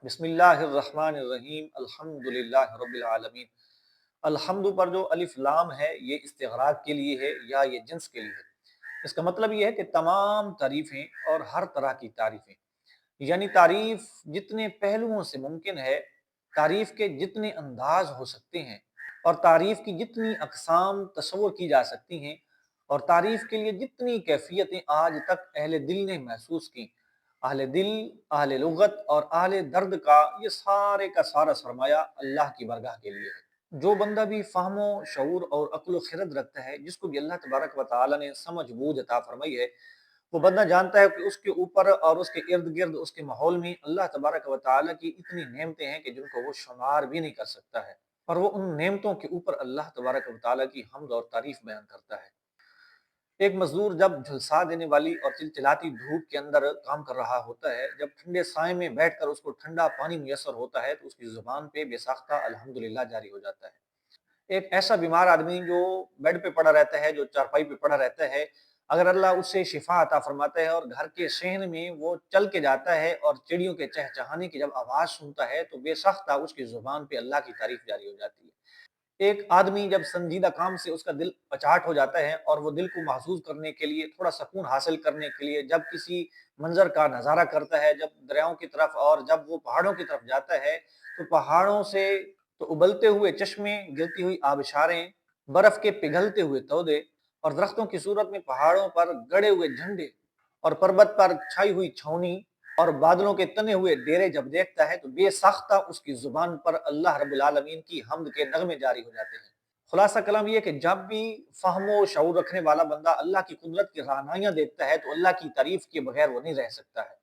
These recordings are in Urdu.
بسم اللہ الرحمن الرحیم الحمدللہ رب العالمین۔ الحمد پر جو الف لام ہے یہ استغراق کے لیے ہے یا یہ جنس کے لیے ہے۔ اس کا مطلب یہ ہے کہ تمام تعریفیں اور ہر طرح کی تعریفیں، یعنی تعریف جتنے پہلوؤں سے ممکن ہے، تعریف کے جتنے انداز ہو سکتے ہیں اور تعریف کی جتنی اقسام تصور کی جا سکتی ہیں اور تعریف کے لیے جتنی کیفیتیں آج تک اہل دل نے محسوس کی، اہل دل، اہل لغت اور اہل درد کا یہ سارے کا سارا سرمایہ اللہ کی بارگاہ کے لیے ہے۔ جو بندہ بھی فہم و شعور اور عقل و خرد رکھتا ہے، جس کو بھی اللہ تبارک و تعالی نے سمجھ بوجھ عطا فرمائی ہے، وہ بندہ جانتا ہے کہ اس کے اوپر اور اس کے ارد گرد اس کے ماحول میں اللہ تبارک و تعالی کی اتنی نعمتیں ہیں کہ جن کو وہ شمار بھی نہیں کر سکتا ہے، اور وہ ان نعمتوں کے اوپر اللہ تبارک و تعالی کی حمد اور تعریف بیان کرتا ہے۔ ایک مزدور جب جھلسا دینے والی اور چلچلاتی دھوپ کے اندر کام کر رہا ہوتا ہے، جب ٹھنڈے سائے میں بیٹھ کر اس کو ٹھنڈا پانی میسر ہوتا ہے تو اس کی زبان پہ بے ساختہ الحمدللہ جاری ہو جاتا ہے۔ ایک ایسا بیمار آدمی جو بیڈ پہ پڑا رہتا ہے، جو چارپائی پہ پڑا رہتا ہے، اگر اللہ اس سے شفا عطا فرماتا ہے اور گھر کے صحن میں وہ چل کے جاتا ہے اور چڑیوں کے چہچہانے کی جب آواز سنتا ہے تو بے ساختہ اس کی زبان پہ اللہ کی تعریف جاری ہو جاتی ہے۔ ایک آدمی جب سنجیدہ کام سے اس کا دل پچاٹ ہو جاتا ہے اور وہ دل کو محظوظ کرنے کے لیے، تھوڑا سکون حاصل کرنے کے لیے جب کسی منظر کا نظارہ کرتا ہے، جب دریاؤں کی طرف اور جب وہ پہاڑوں کی طرف جاتا ہے، تو پہاڑوں سے تو ابلتے ہوئے چشمے، گرتی ہوئی آبشاریں، برف کے پگھلتے ہوئے تودے اور درختوں کی صورت میں پہاڑوں پر گڑے ہوئے جھنڈے اور پربت پر چھائی ہوئی چھاؤنی اور بادلوں کے تنے ہوئے ڈیرے جب دیکھتا ہے تو بے ساختہ اس کی زبان پر اللہ رب العالمین کی حمد کے نغمے جاری ہو جاتے ہیں۔ خلاصہ کلام یہ کہ جب بھی فہم و شعور رکھنے والا بندہ اللہ کی قدرت کی رعنائیاں دیکھتا ہے تو اللہ کی تعریف کے بغیر وہ نہیں رہ سکتا ہے۔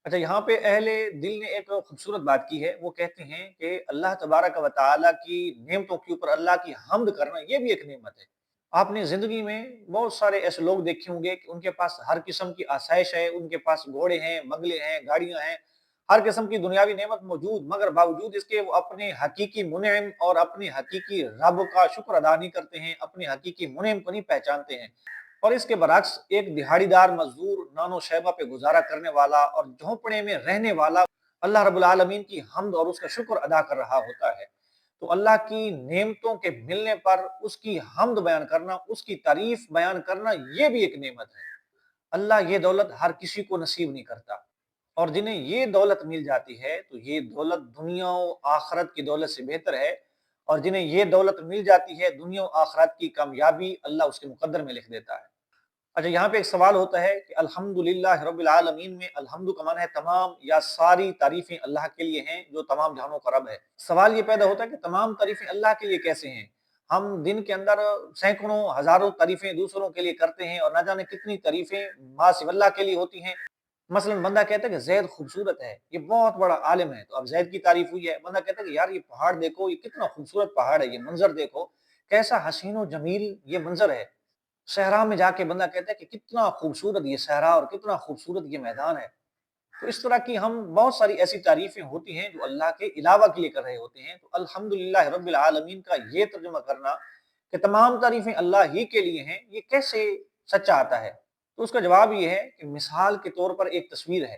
اچھا، یہاں پہ اہل دل نے ایک خوبصورت بات کی ہے، وہ کہتے ہیں کہ اللہ تبارک و تعالیٰ کی نعمتوں کے اوپر اللہ کی حمد کرنا یہ بھی ایک نعمت ہے۔ آپ نے زندگی میں بہت سارے ایسے لوگ دیکھے ہوں گے کہ ان کے پاس ہر قسم کی آسائش ہے، ان کے پاس گھوڑے ہیں، بنگلے ہیں، گاڑیاں ہیں، ہر قسم کی دنیاوی نعمت موجود، مگر باوجود اس کے وہ اپنے حقیقی منعم اور اپنے حقیقی رب کا شکر ادا نہیں کرتے ہیں، اپنے حقیقی منعم کو نہیں پہچانتے ہیں۔ اور اس کے برعکس ایک دہاڑی دار مزدور، نانو شیبہ پہ گزارا کرنے والا اور جھونپڑے میں رہنے والا اللہ رب العالمین کی حمد اور اس کا شکر ادا کر رہا ہوتا ہے، تو اللہ کی نعمتوں کے ملنے پر اس کی حمد بیان کرنا، اس کی تعریف بیان کرنا یہ بھی ایک نعمت ہے۔ اللہ یہ دولت ہر کسی کو نصیب نہیں کرتا، اور جنہیں یہ دولت مل جاتی ہے تو یہ دولت دنیا و آخرت کی دولت سے بہتر ہے، اور جنہیں یہ دولت مل جاتی ہے دنیا و آخرت کی کامیابی اللہ اس کے مقدر میں لکھ دیتا ہے۔ اچھا، یہاں پہ ایک سوال ہوتا ہے کہ الحمدللہ رب العالمین میں الحمد کا معنی ہے تمام یا ساری تعریفیں اللہ کے لیے ہیں جو تمام جہانوں کا رب ہے۔ سوال یہ پیدا ہوتا ہے کہ تمام تعریفیں اللہ کے لیے کیسے ہیں؟ ہم دن کے اندر سینکڑوں ہزاروں تعریفیں دوسروں کے لیے کرتے ہیں اور نہ جانے کتنی تعریفیں ما سوی اللہ کے لیے ہوتی ہیں۔ مثلا بندہ کہتا ہے کہ زید خوبصورت ہے، یہ بہت بڑا عالم ہے، تو اب زید کی تعریف ہوئی ہے۔ بندہ کہتا ہے کہ یار یہ پہاڑ دیکھو، یہ کتنا خوبصورت پہاڑ ہے، یہ منظر دیکھو کیسا حسین و جمیل یہ منظر ہے۔ صحرا میں جا کے بندہ کہتا ہے کہ کتنا خوبصورت یہ صحرا اور کتنا خوبصورت یہ میدان ہے۔ تو اس طرح کی ہم بہت ساری ایسی تعریفیں ہوتی ہیں جو اللہ کے علاوہ کے لیے کر رہے ہوتے ہیں۔ تو الحمدللہ رب العالمین کا یہ ترجمہ کرنا کہ تمام تعریفیں اللہ ہی کے لیے ہیں، یہ کیسے سچا آتا ہے؟ تو اس کا جواب یہ ہے کہ مثال کے طور پر ایک تصویر ہے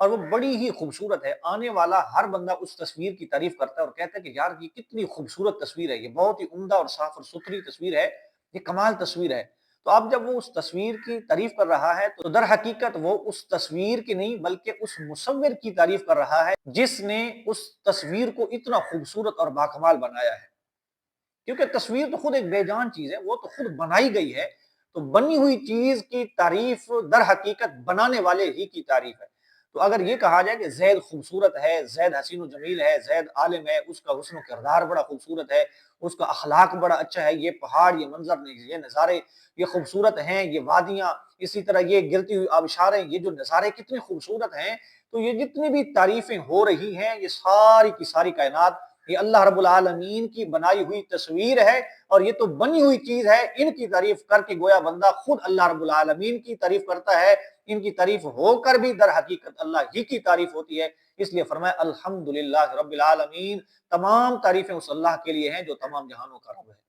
اور وہ بڑی ہی خوبصورت ہے، آنے والا ہر بندہ اس تصویر کی تعریف کرتا ہے اور کہتا ہے کہ یار یہ کتنی خوبصورت تصویر ہے، یہ بہت ہی عمدہ اور صاف اور ستھری تصویر ہے، یہ کمال تصویر ہے۔ تو اب جب وہ اس تصویر کی تعریف کر رہا ہے تو در حقیقت وہ اس تصویر کی نہیں بلکہ اس مصور کی تعریف کر رہا ہے جس نے اس تصویر کو اتنا خوبصورت اور باکمال بنایا ہے، کیونکہ تصویر تو خود ایک بے جان چیز ہے، وہ تو خود بنائی گئی ہے، تو بنی ہوئی چیز کی تعریف در حقیقت بنانے والے ہی کی تعریف ہے۔ تو اگر یہ کہا جائے کہ زید خوبصورت ہے، زید حسین و جمیل ہے، زید عالم ہے، اس کا حسن و کردار بڑا خوبصورت ہے، اس کا اخلاق بڑا اچھا ہے، یہ پہاڑ، یہ منظر، یہ نظارے یہ خوبصورت ہیں، یہ وادیاں، اسی طرح یہ گرتی ہوئی آبشاریں، یہ جو نظارے کتنے خوبصورت ہیں، تو یہ جتنی بھی تعریفیں ہو رہی ہیں یہ ساری کی ساری کائنات یہ اللہ رب العالمین کی بنائی ہوئی تصویر ہے، اور یہ تو بنی ہوئی چیز ہے، ان کی تعریف کر کے گویا بندہ خود اللہ رب العالمین کی تعریف کرتا ہے، ان کی تعریف ہو کر بھی در حقیقت اللہ ہی کی تعریف ہوتی ہے۔ اس لیے فرمایا الحمدللہ رب العالمین، تمام تعریفیں اس اللہ کے لیے ہیں جو تمام جہانوں کا رب ہے۔